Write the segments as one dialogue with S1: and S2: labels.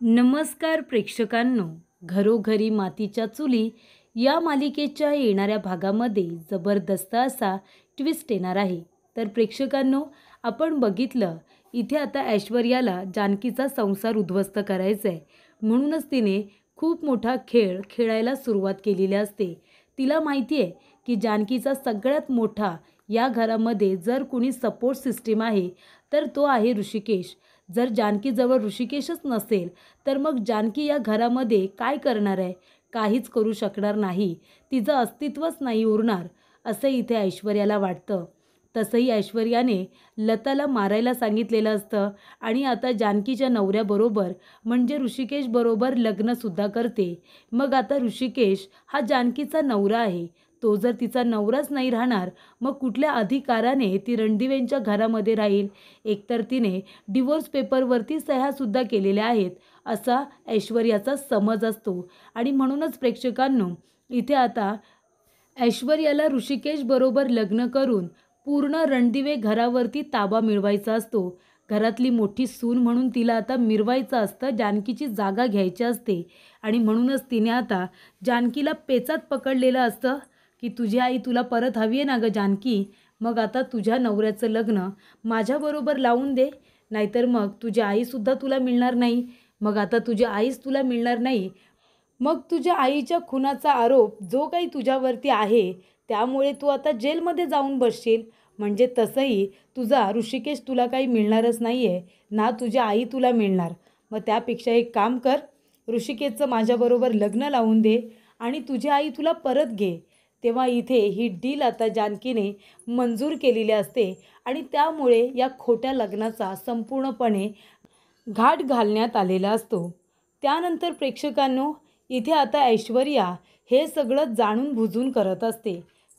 S1: नमस्कार प्रेक्षकांनो, घरोघरी मातीच्या चुली या मालिकेच्या येणाऱ्या भागामध्ये जबरदस्त असा ट्विस्ट येणार आहे. तर प्रेक्षकांनो, आपण बघितलं इथे आता ऐश्वर्याला जानकीचा संसार उद्ध्वस्त करायचा आहे. म्हणूनच तिने खूप मोठा खेळ खेळायला सुरुवात केलेली असते. तिला माहिती आहे की जानकीचा सगळ्यात मोठा या घरामध्ये जर कोणी सपोर्ट सिस्टीम आहे तर तो आहे ऋषिकेश. जर जानकीजवळ ऋषिकेशच नसेल तर मग जानकी या घरामध्ये काय करणार आहे? काहीच करू शकणार नाही. तिचं अस्तित्वच नाही उरणार असं इथे ऐश्वर्याला वाटतं. तसंही ऐश्वर्याने लताला मारायला सांगितलेलं असतं आणि आता जानकीच्या नवऱ्याबरोबर म्हणजे ऋषिकेश बरोबर लग्नसुद्धा करते. मग आता ऋषिकेश हा जानकीचा नवरा आहे. तो जर तिचा नवराच नाही राहणार मग कुठल्या अधिकाराने ती रणदिवेंच्या घरामध्ये राहील? एकतर तिने डिवोर्स पेपरवरती सह्यासुद्धा केलेल्या आहेत असा ऐश्वर्याचा समज असतो. आणि म्हणूनच प्रेक्षकांनो, इथे आता ऐश्वर्याला ऋषिकेश बरोबर लग्न करून पूर्ण रणदिवे घरावरती ताबा मिळवायचा असतो. घरातली मोठी सून म्हणून तिला आता मिरवायचं असतं, जानकीची जागा घ्यायची असते. आणि म्हणूनच तिने आता जानकीला पेचात पकडलेलं असतं की तुझी आई तुला परत हवी आहे ना गं जानकी, मग आता तुझ्या नवऱ्याचं लग्न माझ्याबरोबर लावून दे, नाहीतर मग तुझी आईसुद्धा तुला मिळणार नाही. मग आता तुझी आईच तुला मिळणार नाही, मग तुझ्या आईच्या खुनाचा आरोप जो काही तुझ्यावरती आहे त्यामुळे तू आता जेलमध्ये जाऊन बसशील. म्हणजे तसंही तुझा ऋषिकेश तुला काही मिळणारच नाही आहे ना, तुझी आई तुला मिळणार. मग त्यापेक्षा एक काम कर, ऋषिकेशचं माझ्याबरोबर लग्न लावून दे आणि तुझी आई तुला परत घे. तेव्हा इथे ही डील आता जानकीने मंजूर केलेली असते आणि त्यामुळे या खोट्या लग्नाचा संपूर्णपणे घाट घालण्यात आलेला असतो. त्यानंतर प्रेक्षकांनो, इथे आता ऐश्वर्या हे सगळं जाणून बुजून करत असते,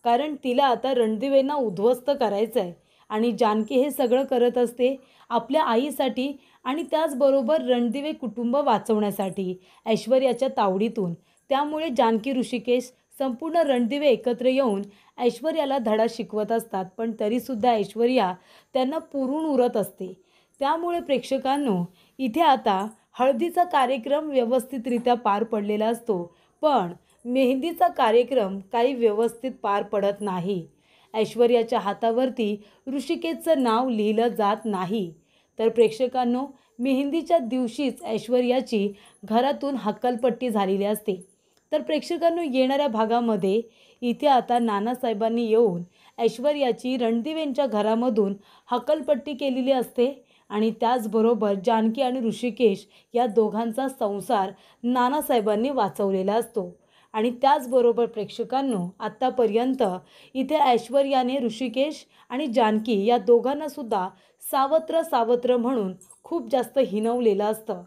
S1: कारण तिला आता रणदिवेंना उद्ध्वस्त करायचं आहे. आणि जानकी हे सगळं करत असते आपल्या आईसाठी आणि त्याचबरोबर रणदिवे कुटुंब वाचवण्यासाठी ऐश्वर्याच्या तावडीतून. त्यामुळे जानकी ऋषिकेश संपूर्ण रणदिवे एकत्र येऊन ऐश्वर्याला धडा शिकवत असतात, पण तरीसुद्धा ऐश्वर्या त्यांना पुरून उरत असते. त्यामुळे प्रेक्षकांनो, इथे आता हळदीचा कार्यक्रम व्यवस्थितरित्या पार पडलेला असतो, पण मेहंदीचा कार्यक्रम काही व्यवस्थित पार पडत नाही. ऐश्वर्याच्या हातावरती ऋषिकेशचं नाव लिहिलं जात नाही. तर प्रेक्षकांनो, मेहंदीच्या दिवशीच ऐश्वर्याची घरातून हकालपट्टी झालेली असते. तर प्रेक्षकांनो, येणाऱ्या भागामध्ये इथे आता नानासाहेबांनी येऊन ऐश्वर्याची रणदिवेंच्या घरामधून हकालपट्टी केलेली असते आणि त्याचबरोबर जानकी आणि ऋषिकेश या दोघांचा संसार नानासाहेबांनी वाचवलेला असतो. आणि त्याचबरोबर प्रेक्षकांनो, आत्तापर्यंत इथे ऐश्वर्याने ऋषिकेश आणि जानकी या दोघांनासुद्धा सावत्र सावत्र म्हणून खूप जास्त हिणवलेलं असतं.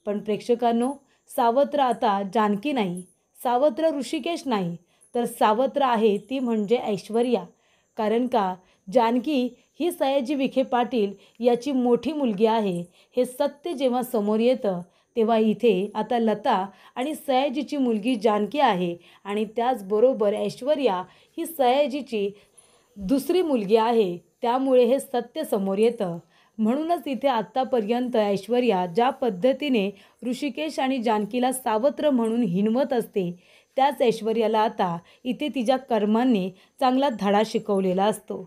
S1: पण प्रेक्षकांनो, सावत्र आता जानकी नाही, सावत्र ऋषिकेश नाही, तर सावत्र आहे ती म्हणजे ऐश्वर्या. कारण का, जानकी ही सयाजी विखे पाटील याची मोठी मुलगी आहे. हे सत्य जेव्हा समोर येतं तेव्हा इथे आता लता आणि सयाजीची मुलगी जानकी आहे आणि त्याचबरोबर ऐश्वर्या ही सयाजीची दुसरी मुलगी आहे. त्यामुळे हे सत्य समोर येतं. म्हणूनच इथे आत्तापर्यंत ऐश्वर्या ज्या पद्धतीने ऋषिकेश आणि जानकीला सावत्र म्हणून हिणवत असते, त्याच ऐश्वर्याला आता इथे तिच्या कर्मांनी चांगला धडा शिकवलेला असतो.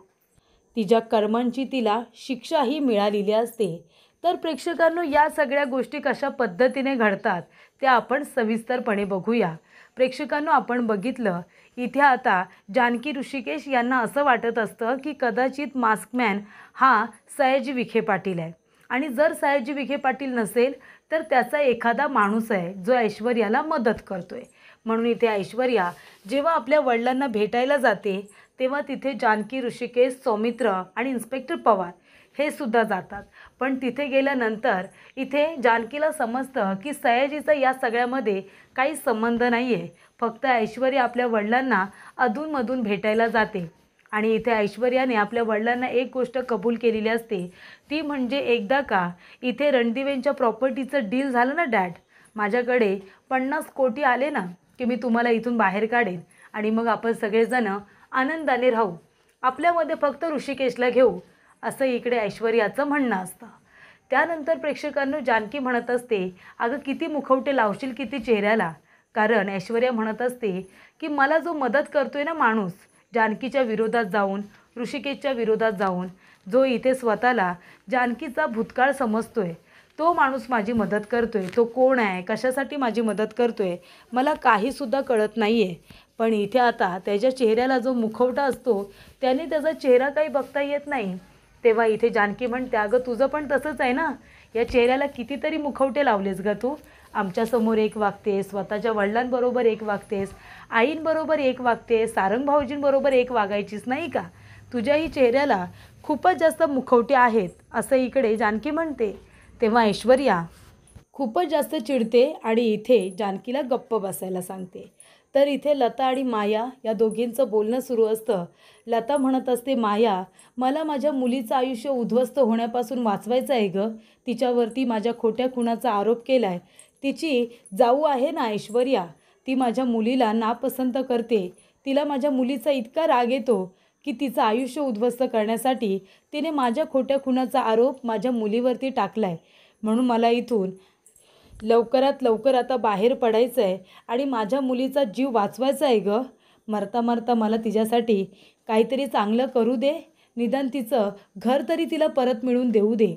S1: तिच्या कर्मांची तिला शिक्षाही मिळालेली असते. तर प्रेक्षकांनो, या सगळ्या गोष्टी कशा पद्धतीने घडतात ते आपण सविस्तरपणे बघूया. प्रेक्षकांनो, आपण बघितलं इथे आता जानकी ऋषिकेश यांना असं वाटत असतं की कदाचित मास्कमॅन हा सयाजी विखे पाटील आहे आणि जर सयाजी विखे पाटील नसेल तर त्याचा एखादा माणूस आहे जो ऐश्वर्याला मदत करतोय. म्हणून इथे ऐश्वर्या जेव्हा आपल्या वडिलांना भेटायला जाते तेव्हा तिथे जानकी, ऋषिकेश, सौमित्र आणि इन्स्पेक्टर पवार हे सुद्धा जातात. पण तिथे गेल्यानंतर इथे जानकीला समजतं की सयाजीचा या सगळ्यामध्ये काही संबंध नाही आहे. फक्त ऐश्वर्या आपल्या वडिलांना अधूनमधून भेटायला जाते आणि इथे ऐश्वर्याने आपल्या वडिलांना एक गोष्ट कबूल केलेली असते, ती म्हणजे एकदा का इथे रणदिवेंच्या प्रॉपर्टीचं डील झालं ना डॅड, माझ्याकडे 50 कोटी आले ना की मी तुम्हाला इथून बाहेर काढेन आणि मग आपण सगळेजण आनंदाने राहू, आपल्यामध्ये फक्त ऋषिकेशला घेऊ, असं इकडे ऐश्वर्याचं म्हणणं असतं. त्यानंतर प्रेक्षकांनो जानकी म्हणत असते, अगं किती मुखवटे लावशील किती चेहऱ्याला. कारण ऐश्वर्या म्हणत असते की मला जो मदत करतोय ना माणूस, जानकीच्या विरोधात जाऊन, ऋषिकेशच्या विरोधात जाऊन, जो इथे स्वतःला जानकीचा भूतकाळ समजतोय, तो माणूस माझी मदत करतोय. तो कोण आहे, कशासाठी माझी मदत करतोय, मला काहीसुद्धा कळत नाही आहे. पण इथे आता त्याच्या चेहऱ्याला जो मुखवटा असतो त्याने त्याचा चेहरा काही बघता येत नाही. तेव्हा इथे जानकी म्हणते, अगं तुझं पण तसंच आहे ना, या चेहऱ्याला कितीतरी मुखवटे लावलेस ग तू. आमच्यासमोर एक वागतेस, स्वतःच्या वडिलांबरोबर एक वागतेस, आईंबरोबर एक वागतेस, सारंग भाऊजींबरोबर एक वागायचीस नाही का. तुझ्याही चेहऱ्याला खूपच जास्त मुखवटे आहेत, असं इकडे जानकी म्हणते. तेव्हा ऐश्वर्या खूपच जास्त चिडते आणि इथे जानकीला गप्प बसायला सांगते. तर इथे लता आणि माया या दोघींचं बोलणं सुरू असतं. लता म्हणत असते, माया, मला माझ्या मुलीचं आयुष्य उद्ध्वस्त होण्यापासून वाचवायचं आहे गं. तिच्यावरती माझ्या खोट्या खुनाचा आरोप केला आहे. तिची जाऊ आहे ना ऐश्वर्या, ती माझ्या मुलीला नापसंत करते. तिला माझ्या मुलीचा इतका राग येतो की तिचं आयुष्य उद्ध्वस्त करण्यासाठी तिने माझ्या खोट्या खुनाचा आरोप माझ्या मुलीवरती टाकला आहे. म्हणून मला इथून लवकरात लवकर आता बाहेर पडायचं आहे आणि माझ्या मुलीचा जीव वाचवायचा आहे गं. मरता मरता मला तिच्यासाठी काहीतरी चांगलं करू दे, निदान तिचं घर तरी तिला परत मिळवून देऊ दे.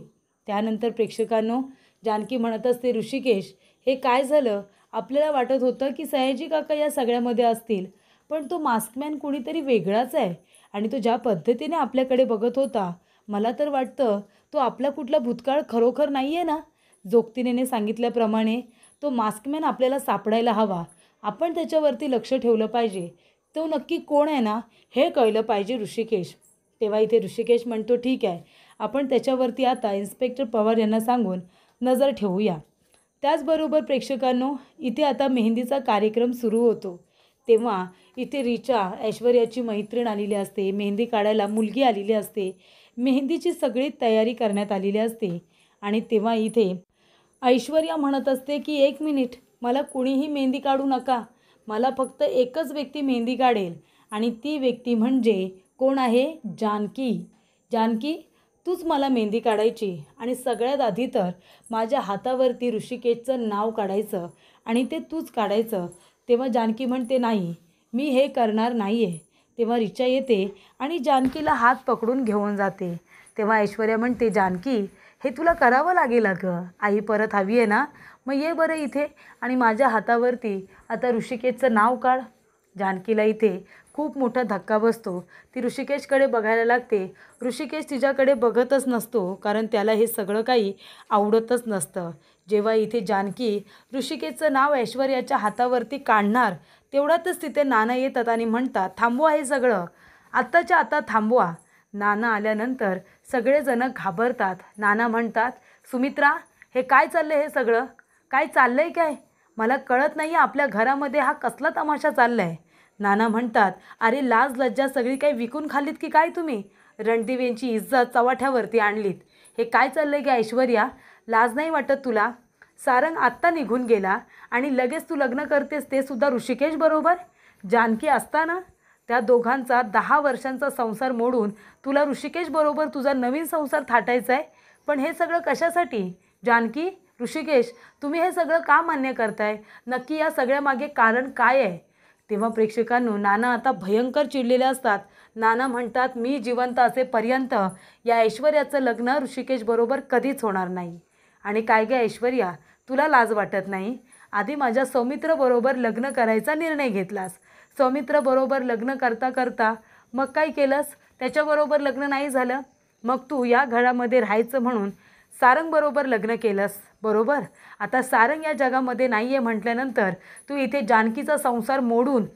S1: त्यानंतर प्रेक्षकांनो, जानकी म्हणत असते, ऋषिकेश, हे काय झालं. आपल्याला वाटत होतं की सयाजी काका या सगळ्यामध्ये असतील, पण तो मास्कमॅन कुणीतरी वेगळाच आहे. आणि तो ज्या पद्धतीने आपल्याकडे बघत होता, मला तर वाटतं तो आपला कुठला भूतकाळ खरोखर नाही आहे ना. जोगतीने सांगितल्याप्रमाणे तो मास्कमॅन आपल्याला सापडायला हवा. आपण त्याच्यावरती लक्ष ठेवलं पाहिजे. तो नक्की कोण आहे ना, हे कळलं पाहिजे ऋषिकेश. तेव्हा इथे ऋषिकेश म्हणतो, ठीक आहे, आपण त्याच्यावरती आता इन्स्पेक्टर पवार यांना सांगून नजर ठेवूया. त्याचबरोबर प्रेक्षकांनो, इथे आता मेहंदीचा कार्यक्रम सुरू होतो. तेव्हा इथे रिचा, ऐश्वर्याची मैत्रीण आलेली असते. मेहंदी काढायला मुलगी आलेली असते. मेहंदीची सगळी तयारी करण्यात आलेली असते. आणि तेव्हा इथे ऐश्वर्या म्हणत असते की 1 मिनिट, मला कुणीही मेहंदी काढू नका. मला फक्त एकच व्यक्ती मेहंदी काढेल आणि ती व्यक्ती म्हणजे कोण आहे, जानकी. जानकी, तूच मला मेहंदी काढायची आणि सगळ्यात आधी तर माझ्या हातावरती ऋषिकेशचं नाव काढायचं आणि ते तूच काढायचं. तेव्हा जानकी म्हणते, नाही, मी हे करणार नाही आहे. तेव्हा रिचा येते आणि जानकीला हात पकडून घेऊन जाते. तेव्हा ऐश्वर्या म्हणते, जानकी, हे तुला करावं लागेल अगं. आई परत हवी आहे ना, मग ये बरं इथे आणि माझ्या हातावरती आता ऋषिकेशचं नाव काढ. जानकीला इथे खूप मोठा धक्का बसतो. ती ऋषिकेशकडे बघायला लागते. ऋषिकेश तिच्याकडे बघतच नसतो, कारण त्याला हे सगळं काही आवडतच नसतं. जेव्हा इथे जानकी ऋषिकेशचं नाव ऐश्वर्याच्या हातावरती काढणार, तेवढ्यातच तिथे नाना येतात आणि म्हणतात, थांबवा हे सगळं, आत्ताच्या आता थांबवा. नाना आल्यानंतर सगळेजण घाबरतात. नाना म्हणतात, सुमित्रा, हे काय चाललं, हे सगळं काय चाललं आहे काय, मला कळत नाही आहे. आपल्या घरामध्ये हा कसला तमाशा चालला आहे. नाना म्हणतात, अरे लाज लज्जा सगळी काही विकून खाल्लीत की काय तुम्ही. रणदिवेंची इज्जत चव्हाट्यावरती आणलीत. हे काय चाललं आहे की ऐश्वर्या, लाज नाही वाटत तुला. सारंग आत्ता निघून गेला आणि लगेच तू लग्न करतेस, ते सुद्धा ऋषिकेश बरोबर. जानकी असताना त्या दोघांचा 10 वर्षांचा संसार मोडून तुला ऋषिकेश बरोबर तुझा नवीन संसार थाटायचा आहे. पण हे सगळं कशासाठी. जानकी, ऋषिकेश, तुम्ही हे सगळं का मान्य करताय. नक्की या सगळ्यामागे कारण काय आहे. तेव्हा प्रेक्षकांनो, नाना आता भयंकर चिडलेले असतात. नाना म्हणतात, मी जिवंत असेपर्यंत या ऐश्वर्याचं लग्न ऋषिकेश बरोबर कधीच होणार नाही. आणि काय गे ऐश्वर्या, तुला लाज वाटत नाही. आधी माझ्या सौमित्रबरोबर लग्न करायचा निर्णय घेतलास. सौमित्रबरोबर लग्न करता करता मग काय केलंस, त्याच्याबरोबर लग्न नाही झालं. मग तू या घरामध्ये राहायचं म्हणून सारंगबरोबर लग्न केलंस, बरोबर. आता सारंग या जगामध्ये नाही आहे म्हटल्यानंतर तू इथे जानकीचा संसार मोडून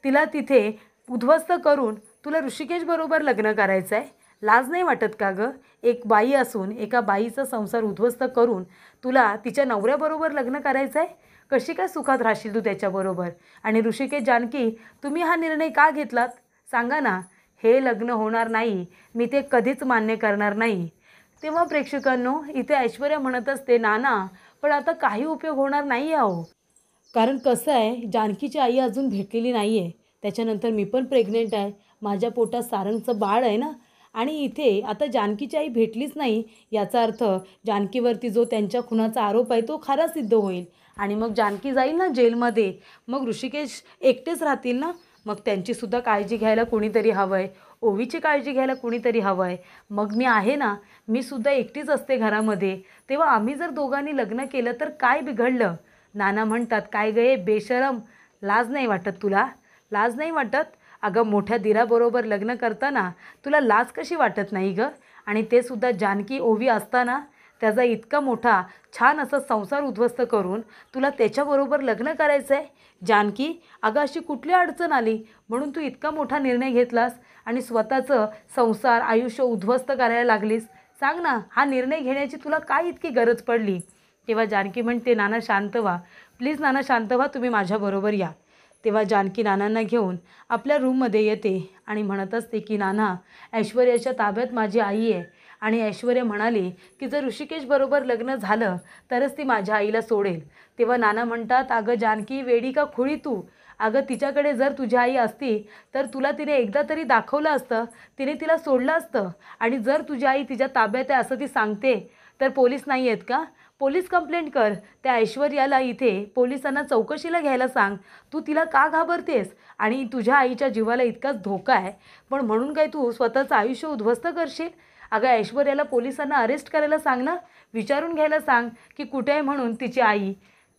S1: तिला तिथे उद्ध्वस्त करून तुला ऋषिकेशबरोबर लग्न करायचं आहे. लाज नाही वाटत का गं. एक बाई असून एका बाईचा संसार उद्ध्वस्त करून तुला तिच्या नवऱ्याबरोबर लग्न करायचं आहे. कशी काय सुखात राहशील तू त्याच्याबरोबर. आणि ऋषिकेश, जानकी, तुम्ही हा निर्णय का घेतलात सांगा ना. हे लग्न होणार नाही, मी ते कधीच मान्य करणार नाही. तेव्हा प्रेक्षकांनो, इथे ऐश्वर्या म्हणत असते, नाना, पण आता काही उपयोग होणार नाही आहे. कारण कसं आहे, जानकीची आई अजून भेटलेली नाही आहे. त्याच्यानंतर मी पण प्रेग्नेंट आहे. माझ्या पोटात सारंगचं बाळ आहे ना. आणि इथे आता जानकीची आई भेटलीच नाही, याचा अर्थ जानकीवरती जो त्यांच्या खुनाचा आरोप आहे तो खरा सिद्ध होईल आणि मग जानकी जाईल ना जेलमध्ये. मग ऋषिकेश एकटेच राहतील ना. मग त्यांचीसुद्धा काळजी घ्यायला कोणीतरी हवं आहे, ओवीची काळजी घ्यायला कोणीतरी हवं आहे. मग मी आहे ना, मी सुद्धा एकटीच असते घरामध्ये. तेव्हा आम्ही जर दोघांनी लग्न केलं तर काय बिघडलं. नाना म्हणतात, काय गे बेशरम, लाज नाही वाटत तुला? लाज नाही वाटत? अगं मोठ्या दिराबरोबर लग्न करताना तुला लाज कशी वाटत नाही गं? आणि ते सुद्धा जानकी ओवी असताना त्याचा इतका मोठा छान असा संसार उद्ध्वस्त करून तुला त्याच्याबरोबर लग्न करायचं आहे. जानकी, अगं अशी कुठली अडचण आली म्हणून तू इतका मोठा निर्णय घेतलास आणि स्वतःचं संसार आयुष्य उद्ध्वस्त करायला लागलीस? सांग ना, हा निर्णय घेण्याची तुला काय इतकी गरज पडली? तेव्हा जानकी म्हणते, नाना शांत व्हा, प्लीज नाना शांत व्हा, तुम्ही माझ्याबरोबर या. तेव्हा जानकी नानांना घेऊन आपल्या रूममध्ये येते आणि म्हणत असते की नाना, ऐश्वर्याच्या ताब्यात माझी आई आहे आणि ऐश्वर्या म्हणाली की जर ऋषिकेशबरोबर लग्न झालं तरच ती माझ्या आईला सोडेल. तेव्हा नाना म्हणतात, अगं जानकी, वेडी का खुळी तू? अगं तिच्याकडे जर तुझी आई असती तर तुला तिने एकदा तरी दाखवलं असतं, तिने तिला सोडलं असतं. आणि जर तुझी आई तिच्या ताब्यात आहे असं ती सांगते तर पोलीस नाही आहेत का? पोलीस कंप्लेंट कर. त्या ऐश्वर्याला इथे पोलिसांना चौकशीला घ्यायला सांग. तू तिला का घाबरतेस? आणि तुझ्या आईच्या जीवाला इतकाच धोका आहे, पण म्हणून काय तू स्वतःचं आयुष्य उद्ध्वस्त करशील? अगं ऐश्वर्याला पोलिसांना अरेस्ट करायला सांग ना, विचारून घ्यायला सांग की कुठे आहे म्हणून तिची आई.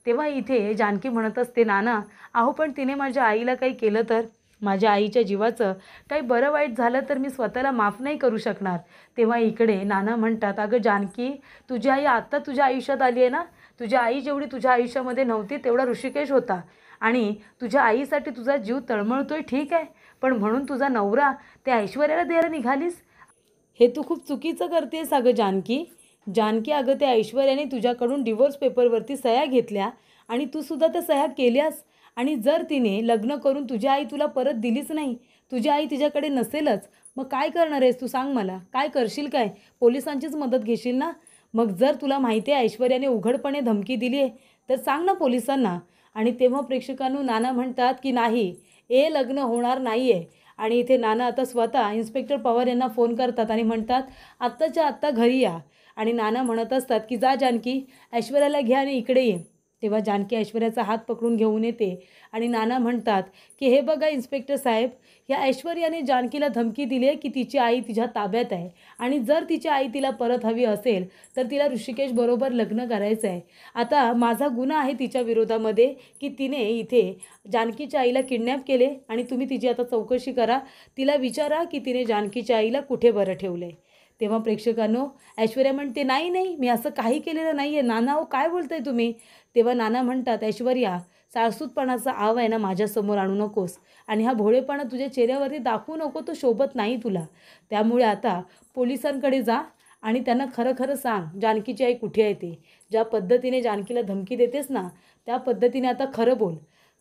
S1: तेव्हा इथे जानकी म्हणत असते, नाना अहो पण तिने माझ्या आईला काही केलं तर? माझ्या आईच्या जीवाचं काही बरं वाईट झालं तर मी स्वतःला माफ नाही करू शकणार. तेव्हा इकडे नाना म्हणतात, अगं जानकी, तुझी आई आत्ता तुझ्या आयुष्यात आली आहे ना. तुझ्या आई जेवढी तुझ्या आयुष्यामध्ये नव्हती तेवढा ऋषिकेश होता आणि तुझ्या आईसाठी तुझा जीव तळमळतोय, ठीक आहे, पण म्हणून तुझा नवरा त्या ऐश्वर्याला द्यायला निघालीस? हे तू खूप चुकीचं करतेस अगं जानकी. जानकी, अगं त्या ऐश्वर्याने तुझ्याकडून डिवोर्स पेपरवरती सह्या घेतल्या आणि तू सुद्धा त्या सह्या केल्यास. आणि जर तिने लग्न करून तुझी आई तुला परत दिलीच नाही, तुझी आई तिच्याकडे नसेलच, मग काय करणार आहेस तू? सांग मला, काय करशील? काय पोलिसांचीच मदत घेशील ना? मग जर तुला माहिती आहे ऐश्वर्याने उघडपणे धमकी दिली आहे तर सांग ना पोलिसांना. आणि तेव्हा प्रेक्षकांनो नाना म्हणतात की नाही, हे लग्न होणार नाही आहे. आणि इथे नाना आता स्वतः इन्स्पेक्टर पवार यांना फोन करतात आणि म्हणतात, आत्ताच्या आत्ता घरी या. आणि नाना म्हणत असतात की जा जानकी, ऐश्वर्याला घ्या आणि इकडे ये. तेव्हा जानकी ऐश्वर्याचा हात पकडून घेऊन येते आणि नाना म्हणतात की हे बघा इन्स्पेक्टर साहेब, या ऐश्वर्याने जानकीला धमकी दिली आहे की तिची आई तिच्या ताब्यात आहे आणि जर तिची आई तिला परत हवी असेल तर तिला ऋषिकेशबरोबर लग्न करायचं आहे. आता माझा गुन्हा आहे तिच्या विरोधामध्ये की तिने इथे जानकीच्या आईला किडनॅप केले आणि तुम्ही तिची आता चौकशी करा. तिला विचारा की तिने जानकीच्या आईला कुठे बरं ठेवलं आहे. तेव्हा प्रेक्षकांनो ऐश्वर्या म्हणते, नाही नाही, मी असं काही केलेलं नाही आहे. नाना हो, काय बोलताय तुम्ही? तेव्हा नाना म्हणतात, ऐश्वर्या, साळसूतपणाचा आव आहे ना माझ्यासमोर आणू नकोस आणि हा भोळेपणा तुझ्या चेहऱ्यावरती दाखवू नको, तो शोभत नाही तुला. त्यामुळे आता पोलिसांकडे जा आणि त्यांना खरं खरं सांग जानकीची आई कुठे आहे ते. ज्या पद्धतीने जानकीला धमकी देतेस ना त्या पद्धतीने आता खरं बोल.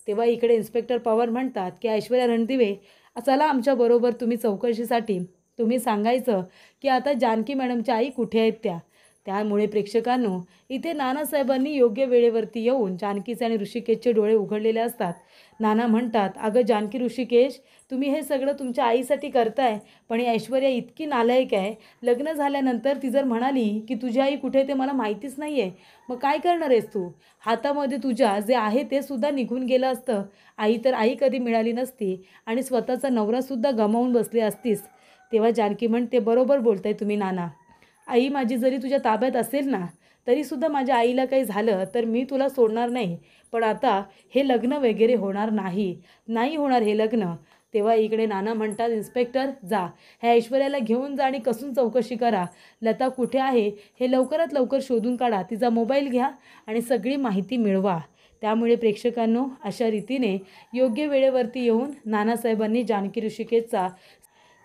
S1: तेव्हा इकडे इन्स्पेक्टर पवार म्हणतात की ऐश्वर्या रणदिवे, चला आमच्याबरोबर तुम्ही चौकशीसाठी. तुम्ही सांगायचं की आता जानकी मॅडमच्या आई कुठे आहेत त्या. त्यामुळे प्रेक्षकांनो इथे नानासाहेबांनी योग्य वेळेवरती येऊन जानकीचे आणि ऋषिकेशचे डोळे उघडलेले असतात. नाना म्हणतात, अगं जानकी, ऋषिकेश, तुम्ही हे सगळं तुमच्या आईसाठी करताय, पण ऐश्वर्या इतकी नालायक आहे. लग्न झाल्यानंतर ती जर म्हणाली की तुझी आई कुठे ते मला माहितीच नाही आहे, मग काय करणार आहेस तू? हातामध्ये तुझ्या जे आहे ते सुद्धा निघून गेलं असतं. आई तर आई कधी मिळाली नसती आणि स्वतःचा नवरासुद्धा गमावून बसली असतीस. तेव्हा जानकी म्हणते, बरोबर बोलताय तुम्ही नाना. आई माझी जरी तुझ्या ताब्यात असेल ना तरीसुद्धा माझ्या आईला काही झालं तर मी तुला सोडणार नाही. पण आता हे लग्न वगैरे होणार नाही होणार हे लग्न. तेव्हा इकडे नाना म्हणतात, इन्स्पेक्टर जा, ह्या ऐश्वर्याला घेऊन जा आणि कसून चौकशी करा. लता कुठे आहे हे लवकरात लवकर शोधून काढा, तिचा मोबाईल घ्या आणि सगळी माहिती मिळवा. त्यामुळे प्रेक्षकांनो अशा रीतीने योग्य वेळेवरती येऊन नानासाहेबांनी जानकी ऋषिकेशचा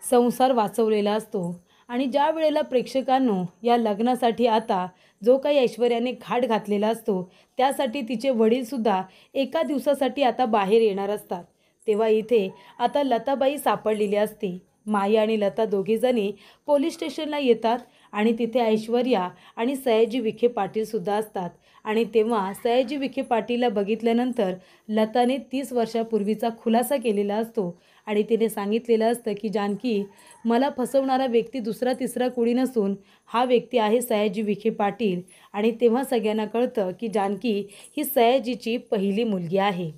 S1: संसार वाचवलेला असतो. आणि ज्या वेळेला प्रेक्षकांनो या लग्नासाठी आता जो काही ऐश्वर्याने घाट घातलेला असतो त्यासाठी तिचे वडीलसुद्धा एका दिवसासाठी आता बाहेर येणार असतात. तेव्हा इथे आता लताबाई सापडलेली असते. माई आणि लता दोघीजणी पोलीस स्टेशनला येतात आणि तिथे ऐश्वर्या आणि सयाजी विखे पाटीलसुद्धा असतात. आणि तेव्हा सयाजी विखे पाटीलला बघितल्यानंतर लताने 30 वर्षापूर्वीचा खुलासा केलेला असतो आणि तिने सांगितलेलं असतं की जानकी, मला फसवणारा व्यक्ती दुसरा तिसरा कोणी नसून हा व्यक्ती आहे सयाजी विखे पाटील. आणि तेव्हा सगळ्यांना कळतं की जानकी ही सयाजीची पहिली मुलगी आहे.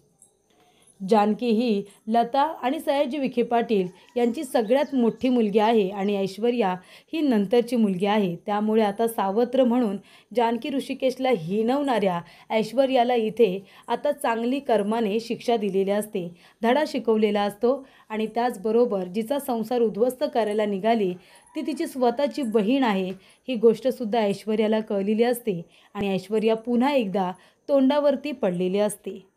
S1: जानकी ही लता आणि सयाजी विखे पाटील यांची सगळ्यात मोठी मुलगी आहे आणि ऐश्वर्या ही नंतरची मुलगी आहे. त्यामुळे आता सावत्र म्हणून जानकी ऋषिकेशला हिणवणाऱ्या ऐश्वर्याला इथे आता चांगली कर्माने शिक्षा दिलेली असते, धडा शिकवलेला असतो. आणि त्याचबरोबर जिचा संसार उद्ध्वस्त करायला निघाली ती तिची स्वतःची बहीण आहे ही गोष्टसुद्धा ऐश्वर्याला कळलेली असते आणि ऐश्वर्या पुन्हा एकदा तोंडावरती पडलेली असते.